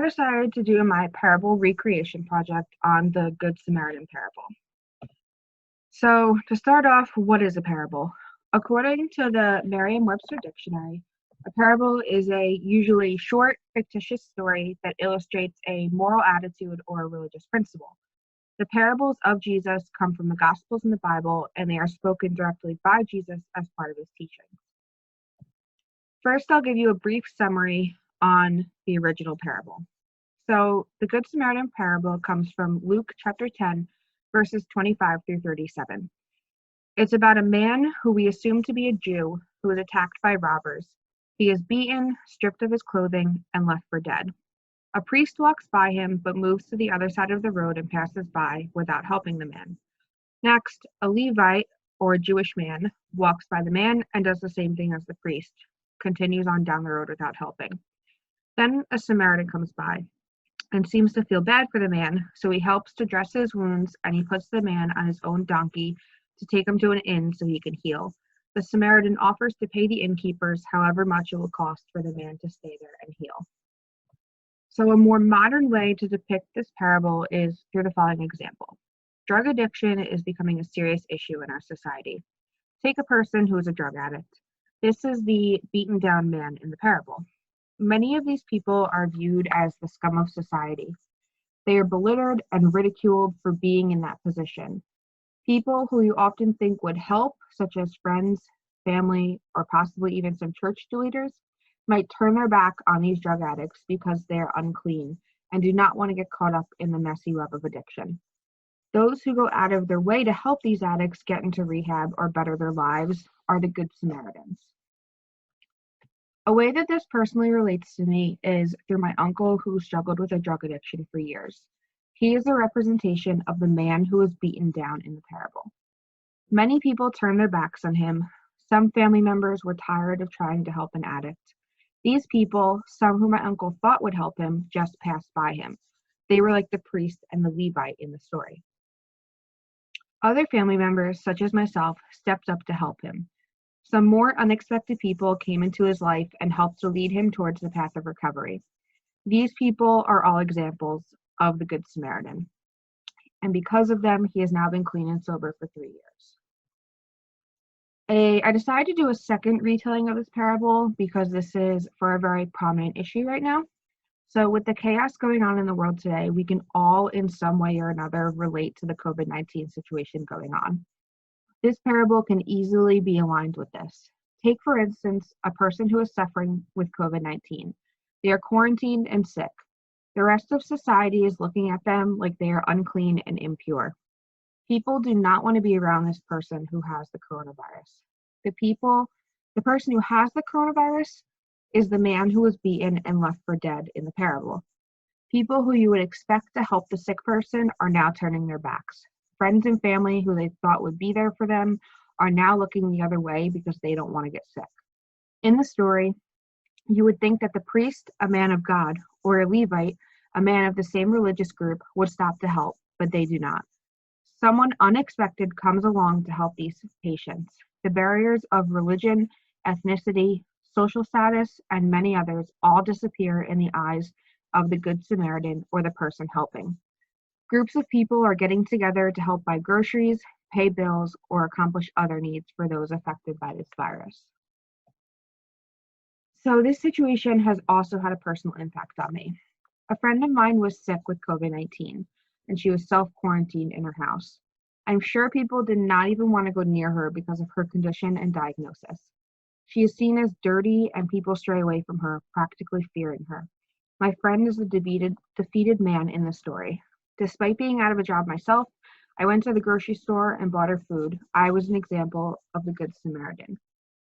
I decided to do my parable recreation project on the Good Samaritan parable. So, to start off, what is a parable? According to the Merriam-Webster dictionary, a parable is a usually short, fictitious story that illustrates a moral attitude or a religious principle. The parables of Jesus come from the Gospels in the Bible, and they are spoken directly by Jesus as part of his teachings. First, I'll give you a brief summary on the original parable. So, the Good Samaritan parable comes from Luke chapter 10, verses 25 through 37. It's about a man who we assume to be a Jew who is attacked by robbers. He is beaten, stripped of his clothing, and left for dead. A priest walks by him, but moves to the other side of the road and passes by without helping the man. Next, a Levite, or a Jewish man, walks by the man and does the same thing as the priest, continues on down the road without helping. Then a Samaritan comes by and seems to feel bad for the man, so he helps to dress his wounds, and he puts the man on his own donkey to take him to an inn so he can heal. The Samaritan offers to pay the innkeepers however much it will cost for the man to stay there and heal. So a more modern way to depict this parable is through the following example. Drug addiction is becoming a serious issue in our society. Take a person who is a drug addict. This is the beaten down man in the parable. Many of these people are viewed as the scum of society. They are belittled and ridiculed for being in that position. People who you often think would help, such as friends, family, or possibly even some church leaders, might turn their back on these drug addicts because they are unclean and do not want to get caught up in the messy web of addiction. Those who go out of their way to help these addicts get into rehab or better their lives are the Good Samaritans. A way that this personally relates to me is through my uncle who struggled with a drug addiction for years. He is a representation of the man who was beaten down in the parable. Many people turned their backs on him. Some family members were tired of trying to help an addict. These people, some whom my uncle thought would help him, just passed by him. They were like the priest and the Levite in the story. Other family members, such as myself, stepped up to help him. Some more unexpected people came into his life and helped to lead him towards the path of recovery. These people are all examples of the Good Samaritan. And because of them, he has now been clean and sober for 3 years. I decided to do a second retelling of this parable because this is for a very prominent issue right now. So with the chaos going on in the world today, we can all in some way or another relate to the COVID-19 situation going on. This parable can easily be aligned with this. Take, for instance, a person who is suffering with COVID-19. They are quarantined and sick. The rest of society is looking at them like they are unclean and impure. People do not want to be around this person who has the coronavirus. The person who has the coronavirus is the man who was beaten and left for dead in the parable. People who you would expect to help the sick person are now turning their backs. Friends and family who they thought would be there for them are now looking the other way because they don't want to get sick. In the story, you would think that the priest, a man of God, or a Levite, a man of the same religious group, would stop to help, but they do not. Someone unexpected comes along to help these patients. The barriers of religion, ethnicity, social status, and many others all disappear in the eyes of the Good Samaritan or the person helping. Groups of people are getting together to help buy groceries, pay bills, or accomplish other needs for those affected by this virus. So this situation has also had a personal impact on me. A friend of mine was sick with COVID-19, and she was self-quarantined in her house. I'm sure people did not even want to go near her because of her condition and diagnosis. She is seen as dirty, and people stray away from her, practically fearing her. My friend is the defeated man in the story. Despite being out of a job myself, I went to the grocery store and bought her food. I was an example of the Good Samaritan.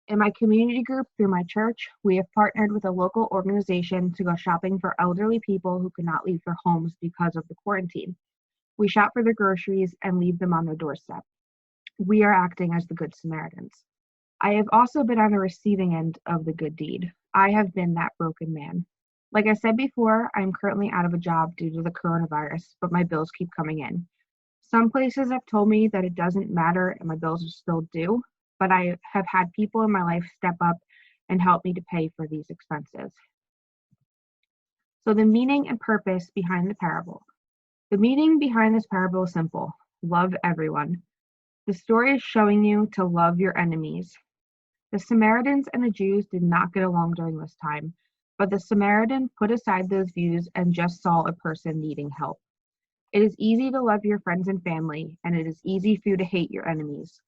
In my community group through my church, we have partnered with a local organization to go shopping for elderly people who could not leave their homes because of the quarantine. We shop for their groceries and leave them on their doorstep. We are acting as the Good Samaritans. I have also been on the receiving end of the good deed. I have been that broken man. Like I said before, I'm currently out of a job due to the coronavirus, but my bills keep coming in. Some places have told me that it doesn't matter and my bills are still due, but I have had people in my life step up and help me to pay for these expenses. So the meaning and purpose behind the parable. The meaning behind this parable is simple. Love everyone. The story is showing you to love your enemies. The Samaritans and the Jews did not get along during this time, but the Samaritan put aside those views and just saw a person needing help. It is easy to love your friends and family, and it is easy for you to hate your enemies.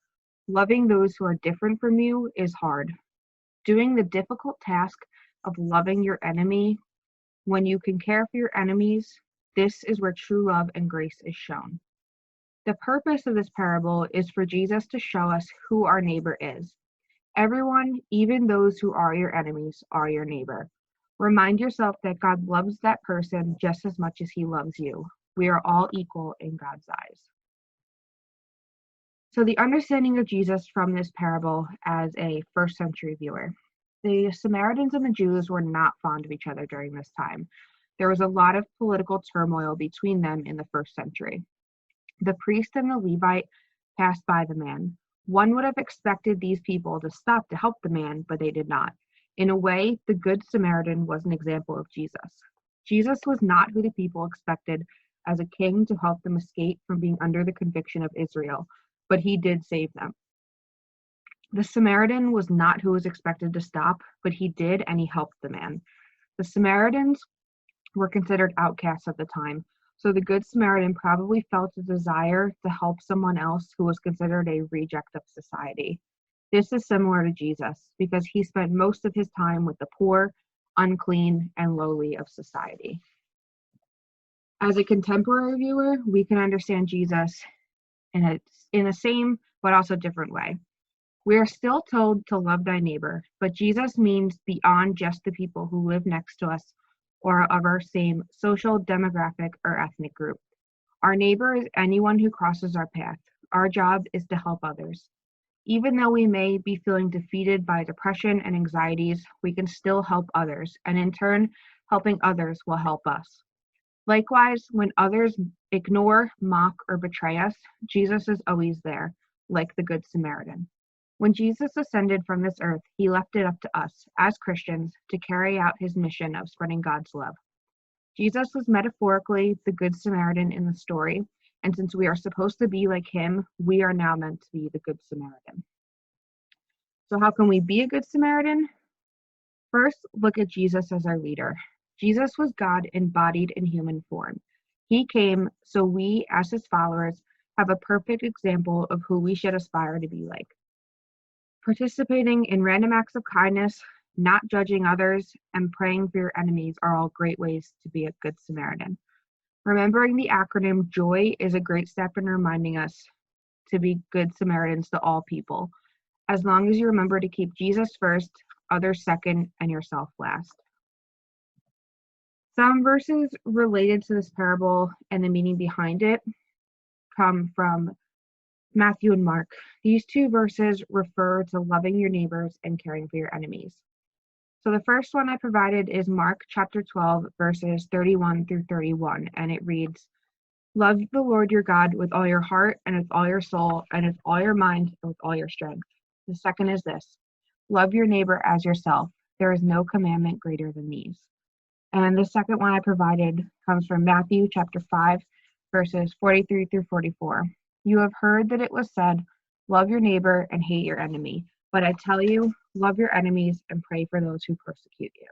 Loving those who are different from you is hard. Doing the difficult task of loving your enemy when you can care for your enemies, this is where true love and grace is shown. The purpose of this parable is for Jesus to show us who our neighbor is. Everyone, even those who are your enemies, are your neighbor. Remind yourself that God loves that person just as much as he loves you. We are all equal in God's eyes. So the understanding of Jesus from this parable as a first century viewer. The Samaritans and the Jews were not fond of each other during this time. There was a lot of political turmoil between them in the first century. The priest and the Levite passed by the man. One would have expected these people to stop to help the man, but they did not. In a way, the Good Samaritan was an example of Jesus. Jesus was not who the people expected as a king to help them escape from being under the conviction of Israel, but he did save them. The Samaritan was not who was expected to stop, but he did, and he helped the man. The Samaritans were considered outcasts at the time, so the Good Samaritan probably felt a desire to help someone else who was considered a reject of society. This is similar to Jesus, because he spent most of his time with the poor, unclean, and lowly of society. As a contemporary viewer, we can understand Jesus in the same but also different way. We are still told to love thy neighbor, but Jesus means beyond just the people who live next to us or of our same social, demographic, or ethnic group. Our neighbor is anyone who crosses our path. Our job is to help others. Even though we may be feeling defeated by depression and anxieties, we can still help others, and in turn, helping others will help us. Likewise, when others ignore, mock, or betray us, Jesus is always there, like the Good Samaritan. When Jesus ascended from this earth, he left it up to us, as Christians, to carry out his mission of spreading God's love. Jesus was metaphorically the Good Samaritan in the story, and since we are supposed to be like him, we are now meant to be the Good Samaritan. So how can we be a Good Samaritan? First, look at Jesus as our leader. Jesus was God embodied in human form. He came so we, as his followers, have a perfect example of who we should aspire to be like. Participating in random acts of kindness, not judging others, and praying for your enemies are all great ways to be a Good Samaritan. Remembering the acronym JOY is a great step in reminding us to be Good Samaritans to all people, as long as you remember to keep Jesus first, others second, and yourself last. Some verses related to this parable and the meaning behind it come from Matthew and Mark. These two verses refer to loving your neighbors and caring for your enemies. So the first one I provided is Mark chapter 12, verses 31 through 31, and it reads, "Love the Lord your God with all your heart and with all your soul and with all your mind and with all your strength." The second is this, "Love your neighbor as yourself. There is no commandment greater than these." And the second one I provided comes from Matthew chapter 5, verses 43 through 44. "You have heard that it was said, 'Love your neighbor and hate your enemy.' But I tell you, love your enemies and pray for those who persecute you."